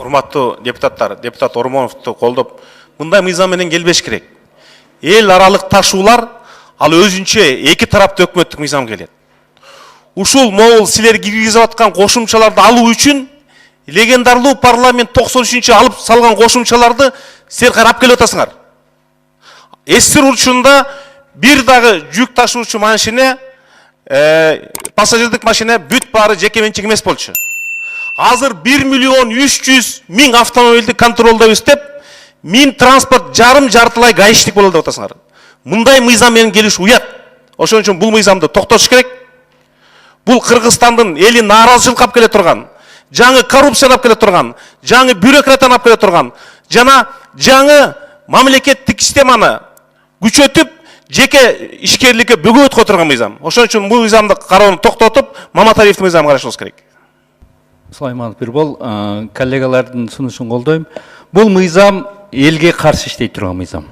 Урматтуу депутаттар, депутат Ормоновду колдоп, мындай мыйзам менен келбеш керек. Эл аралык ташуулар ал өзүнчө эки тараптуу өкмөттүк мыйзам келет. Ушул могул силер киргизип аткан кошумчаларды алуу үчүн легендарлуу парламент 93-чы алып салган кошумчаларды силер карап келип атасыңар. Эсир учурунда бир дагы жүк ташуучу машина, пассажирдик машина бүт баары жеке менчик эмес болчу. Азыр 1.300.000 автомобилди контролдойбуз деп, Минтранспорт жартылай гаишник болду деп атасыңар. Мындай мыйзам менен келиш уят. Ошон үчүн бул мыйзамды токтотуш керек. Бул Кыргызстандын эли нааразычылыкка алып келе турган, жаңы коррупцияны алып келе турган, жаңы бюрократияны алып келе турган, жана жаңы мамлекеттик системаны күчөтүп, жеке ишкерликке бөгөт которган мыйзам. Ошон үчүн бул мыйзамды кароону токтотуп, Маматалиевдин мыйзамын карашыбыз керек. Сулайманов Бирбол, коллегалардын сунушун колдойм. Бул мыйзам элге каршы иштей турган мыйзам.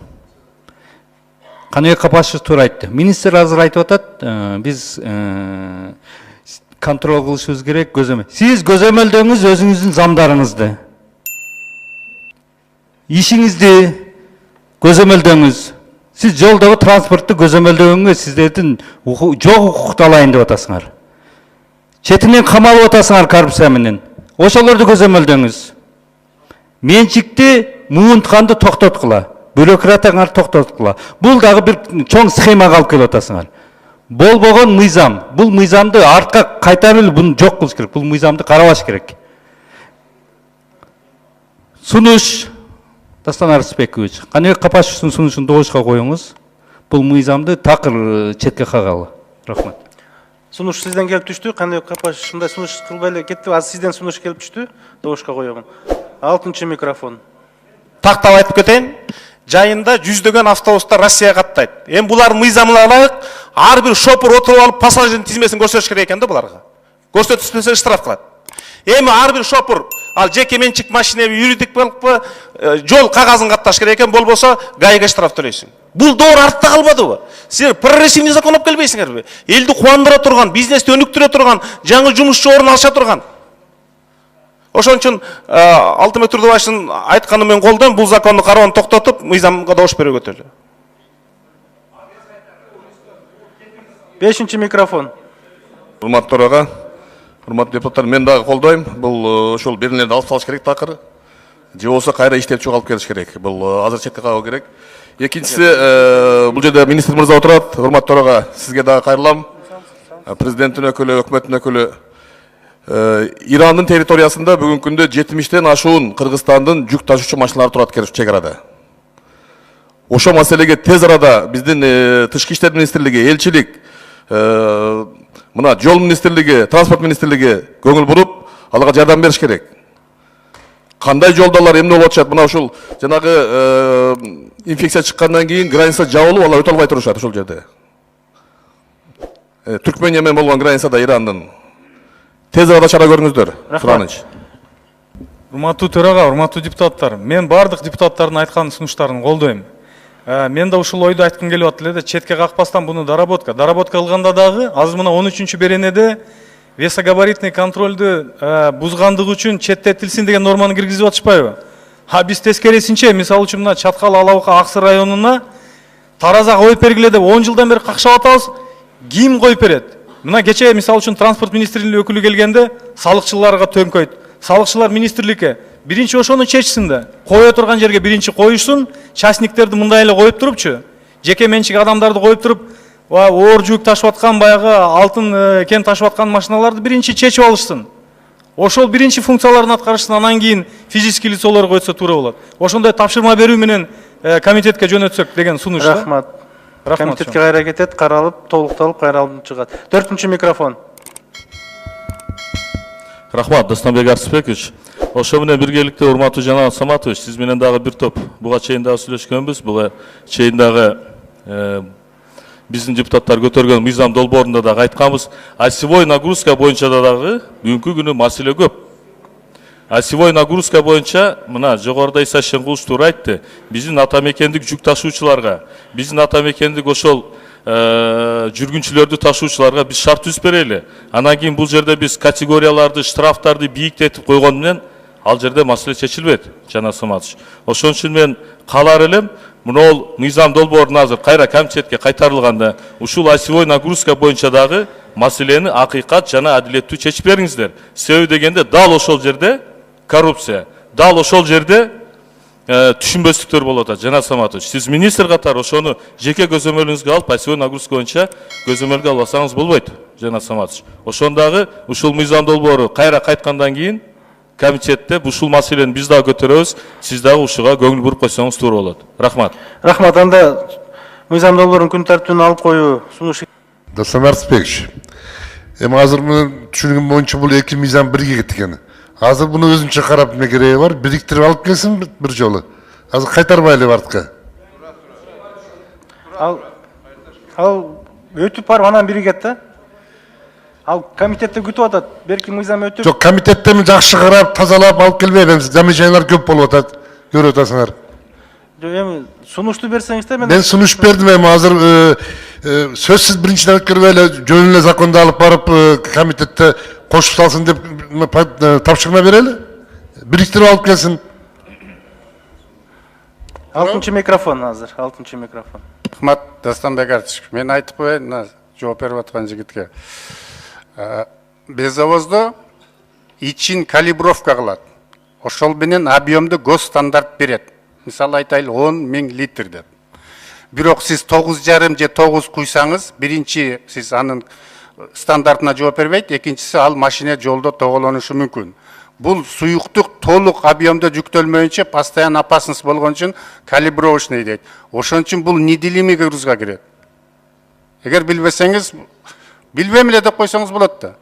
Каныбек Капашев туура айтты. Министр азыр айтып атат, биз контрол кылышыбыз керек, көзөмөл. Сиз көзөмөлдөңүз өзүңүздүн замдарыңызды. Ишиңизди көзөмөлдөңүз. Сиз жолдогу транспортты көзөмөлдөгөнгө сиздердин жок укукту алайын деп атасыңар. Четинен камалып атасыңар коррупция менен. Ошолорду көзөмөлдөңүз. Менчикти муунтканды токтоткула. Бюрократияңар токтоткула. Бул дагы бир чоң схемага алып келип атасыңар. Болбогон мыйзам. Бул мыйзамды артка кайтарып буну жок кылыш керек. Бул мыйзамды карабаш керек. Сунуш Дастан Арысбекович, Каныбек Капашевдин сунушун добушка коюңуз. Бул мыйзамды такыр четке кагалы. Рахмат. Сунуш сизден келип түштү. Каныбек Капашев ушундай сунуш кылбай эле кетти. Азыр сизден сунуш келип түштү. Добушка коёмун. 6-чы микрофон. Тактап айтып кетейин. Жайында жүздөгөн автобустар Россияга каттайт. Эми булар мыйзамына ылайык ар бир шопур отуруп алып пассажирдин тизмесин көрсөтүш керек экен да буларга. Көрсөтүшпөсө штраф кылат. Эми ар бир шопур ал жеке менчик машинеби, юридик болуппу, жол кагазын катташ керек экен, болбосо ГАИга штраф төлөйсүң. Бул доор артта калбадыбы? Силер прогрессивный закон алып келбейсиңерби? Элди кубандыра турган, бизнести өнүктүрө турган, жаңы жумушчу орун алыша турган. Ошон үчүн Алтынбек Турдубаевдин айтканы менен колдойм, бул законду кароону токтотуп, мыйзамга добуш берүүгө өтөлү. 5-чы микрофон. Урматтуу төрага, урматтуу депутаттар, мен дагы колдойм. Бул ошол беренелерди алып салыш керек такыр. Же болсо кайра иштеп чыгып алып келиш керек. Бул азыр четке кагуу керек. Экинчиси, бул жерде министр мырза отурат. Урматтуу төрага, сизге дагы кайрылам. Президенттин өкүлү, өкмөттүн өкүлү. Ирандын территориясында бүгүнкү күндө 70-тен ашуун Кыргызстандын жүк ташуучу машиналары турат чек арада. Ошо маселеге тез арада биздин Тышкы иштер министрлиги, элчилик, мына жол министрлиги, транспорт министрлиги көңүл буруп, аларга жардам бериш керек. Кандай жолдолор эмне болуп атышат? Мына ушул жанагы инфекция чыккандан кийин граница жабылып, алар өтө албай турушат ошол жерде. Түркмения менен болгон границада Ирандын. Тез арада чара көрүңүздөр. Сураныч. Урматтуу төрага, урматтуу депутаттар, мен бардык депутаттардын айткан сунуштарын колдойм. Мен да ушул ойду айткым келип атты эле, четке какпастан буну доработка кылганда дагы азыр мына 13-чү беренеде весогабаритный контролду бузгандыгы үчүн четтетилсин деген норманы киргизип атышпайбы? Биз тескерисинче, мисалы үчүн мына Чаткал, Алабука, Аксы районуна тараза коюп бергиле деп 10 жылдан бери какшап атабыз. Ким коюп берет? Мына кече мисалы үчүн транспорт министрлигинин өкүлү келгенде салыкчыларга төңкөйт. Салыкчылар министрликке биринчи ошону чечсин да. Кое турган жерге биринчи коюшсун, частниктерди мындай эле коюп турупчу. Жеке менчик адамдарды коюп туруп, оор жүк ташып аткан баягы алтын кен ташып аткан машиналарды биринчи чечип алышсын. Ошол биринчи функцияларын аткарышсын, анан кийин физический лицолор койсо туура болот. Ошондой тапшырма берүү менен комитетке жөнөтсөк деген сунуш. Рахмат. Комитетке кайра кетет, каралып, толукталып, кайра алып чыгат. 4-чү микрофон. Рахмат, Дастанбек Арысбекович. Ошо менен биргеликте урматтуу Жанат Саматович, сиз менен дагы бир топ буга чейин дагы сүйлөшкөнбүз. Буга чейин дагы биздин депутаттар көтөргөн мыйзам долбоорунда дагы айтканбыз. Осевой нагрузка боюнча дагы бүгүнкү күнү маселе көп. Осевой нагрузка боюнча мына жогоруда Иса Шенгулович туура айтты. Биздин ата мекендик жүк ташуучуларга, биздин ата мекендик ошол жүргүнчүлөрдү ташуучуларга биз шарт түзүп берели. Анан кийин бул жерде биз категорияларды, штрафтарды бийиктетип койгон менен ал жерде маселе чечилбейт, жана Саматович. Ошон үчүн мен каалар элем, мынол мыйзам долбоорун азыр кайра комитетке кайтарылганда, ушул осевой нагрузка боюнча дагы маселени акыйкат жана адилеттүү чечип бериңиздер. Себеби дегенде дал ошол жерде коррупция, дал ошол жерде түшүнбөстүктөр болуп атат. Жана Саматович, сиз министр катары ошону жеке көзөмөлүңүзгө алып, осевой нагрузка боюнча көзөмөлгө албасаңыз болбойт, жана Саматович. Ошондагы ушул мыйзам долбоору кайра кайткандан кийин комитетте ушул маселени биз дагы көтөрөбүз, сиз дагы ушуга көңүл буруп койсоңуз туура болот. Рахмат. Рахмат. Анда мыйзам долбоорун күн тартибине алып коюу сунуш. Достан Артысбекович, азыр муну түшүнгөн боюнча бул эки мыйзам бирге кеткен. Азыр буну өзүнчө карап эмне кереги бар? Бириктирип алып келсин бир жолу. Азыр кайтарбайлы артка. Ал өтүп барып анан биригет да. Ал комитетте күтүп атат. Берки мыйзам өтүп. Жок, комитеттен жакшы карап, тазалап алып келбейм. Замечаниялар көп болуп атат. Көрүп атасыңар. Жок, эми сунушту берсеңиздер Мен сунуш бердим, эми азыр сөзсүз биринчиден өткөрбөй эле жөн эле законду алып барып комитетте кошуп салсын деп тапшырма берели. Бириктирип алып келсин. 6-чы микрофон азыр, 6-чы микрофон. Рахмат, Дастанбек Артышев. Мен айтып коеюн, мына жооп берип аткан жигитке. Безавозду ичин калибровка кылат. Ошол менен объемду госстандарт берет. Мисалы айтайлы 10 000 литр деп. Бирок сиз 9,5 же 9 куйсаңыз, биринчи сиз анын стандартына жооп бербейт, экинчиси ал машина жолдо тоголонушу мүмкүн. Бул суюктук толук объемдо жүктөлмөйүнчө постоянно опасность болгон үчүн калибровочный дейт. Ошон үчүн бул неделимый грузга кирет. Эгер билбесеңиз, билбейм эле деп койсоңуз болот да.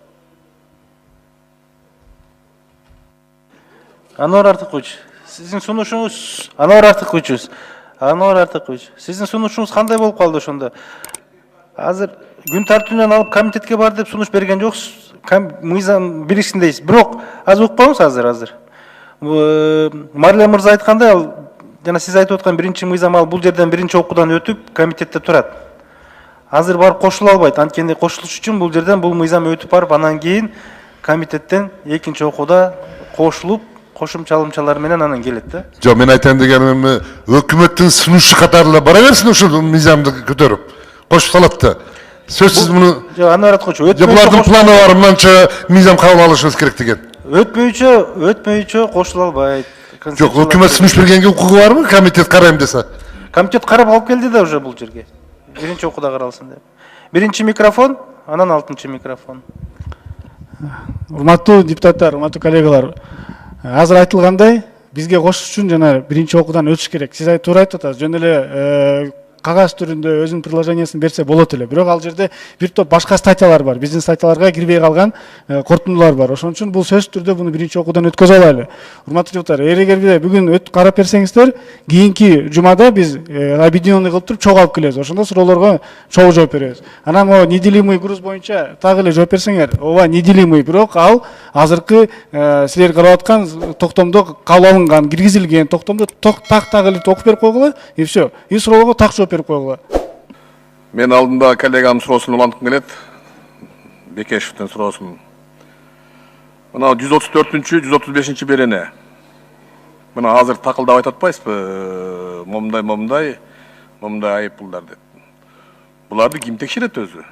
Анвар Артыкович, сиздин сунушуңуз, Анвар Артыкович, сиздин сунушуңуз кандай болуп калды ошондо? Азыр күн тартибинен алып комитетке бар деп сунуш берген жоксуз. Мыйзам бириксин дейсиз. Бирок аз укпаңыз азыр. Марлен мырза айткандай, ал жана сиз айтып аткан биринчи мыйзам ал бул жерден биринчи окуудан өтүп комитетте турат. Азыр барып кошула албайт. Анткени кошулуш үчүн бул жерден бул мыйзам өтүп барып, анан кийин комитеттен экинчи окууда кошулуп, кошумчалымчалар менен анан келет да. Жок, мен айтайын дегеним, өкмөттүн сунушу катары бара берсин ушул мыйзамды көтөрүп. Кошуп салат да. Сөзсүз муну. Жок, Анвар Артыкович, Булардын планы бар, мынанча мыйзам кабыл алышыбыз керек деген. Өтмөйчө кошула албайт. Жок, өкмөт сунуш бергенге укугу барбы? Комитет карайм десе. Комитет карап алып келди да уже бул жерге. Биринчи окууда каралсын деп. Биринчи микрофон, анан 6-чы микрофон. Урматтуу депутаттар, урматтуу коллегалар, азыр айтылгандай, бизге кошуш үчүн жана биринчи окуудан өтүш керек. Сиз туура айтып атасыз, жөн эле кагаз түрүндө өзүнүн приложениясын берсе болот эле. Бирок ал жерде бир топ башка статьялар бар. Биздин статьяларга кирбей калган корутундулар бар. Ошон үчүн бул сөзсүз түрдө буну биринчи окуудан өткөзө алайлы. Урматтуу депутаттар, эгер бүгүн карап берсеңиздер, кийинки жумада биз объединенный кылып туруп чогуу алып келебиз. Ошондо суроолорго чогуу жооп беребиз. Анан о неделимый груз боюнча так эле жооп берсеңер, ооба неделимый, бирок ал азыркы силер карап аткан токтомдо кабыл алынган, киргизилген токтомдо так эле окуп берип койгула, и все. И суроолорго так жооп берип койгула. Мен алдында коллегамдын суроосун уланткым келет. Бекешевдин суроосун. Мына 134-чү, 135-чи берене. Мына азыр такылдап айтып атпайсызбы? Момундай айыппулдар деп. Буларды ким текшерет өзү?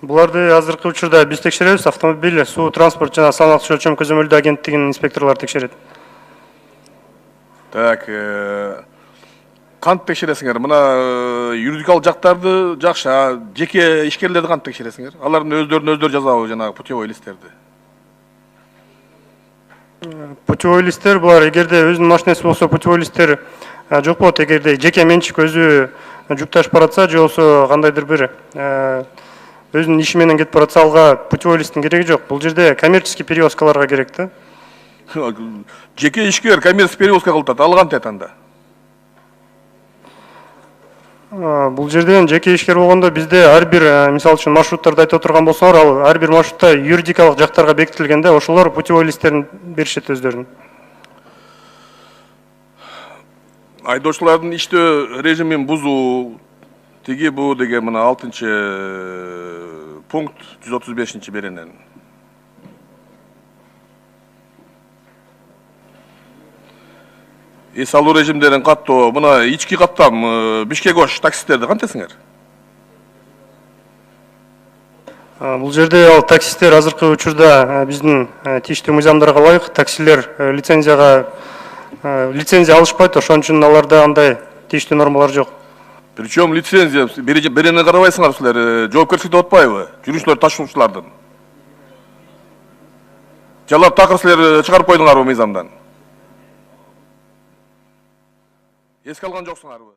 Буларды азыркы учурда биз текшеребиз, автомобиль, суу транспорт жана салык өлчөм көзөмөлдөө агенттигинин инспекторлору текшерет. Так, кантип текшересиңер? Мына юридикалык жактарды жакшы, жеке ишкерлерди кантип текшересиңер? Алардын өздөрүнө жазабы жанагы путевой листтерди? Путевой листтер булар, эгерде өзүнүн машинеси болсо путевой листтер жок болот. Эгерде жеке менчик өзү жүк ташып баратса, же болсо кандайдыр бир өзүнүн иши менен кетип баратса, алга путевой листтин кереги жок. Бул жерде коммерческий перевозкаларга керек да. Жеке ишкер коммерческий перевозка кылып, ал кантет анда? Бул жерден жеке ишкер болгондо бизде ар бир, мисалы үчүн маршруттарды айтып отурган болсоңор, ал ар бир маршрутта юридикалык жактарга бекитилгенде, ошолор путевой листтерин беришет өздөрүнүн. Айдоочулардын иштөө режимин бузуу тиги бу деген мына 6-чы пункт 135-чи беренен. эс алуу режимдерин каттоо, мына ички каттам Бишкек Ош таксисттерди кантесиңер? Бул жерде ал таксисттер азыркы учурда биздин тийиштүү мыйзамдарга ылайык таксилер лицензия алышпайт, ошон үчүн аларда андай тийиштүү нормалар жок. Причем лицензия берени карабайсыңар силер, жоопкерчилик деп атпайбы? Жүргүнчүлөр ташуучулардын. Жалап такыр силер чыгарып койдуңарбы мыйзамдан? Эске алган жоксуңарбы?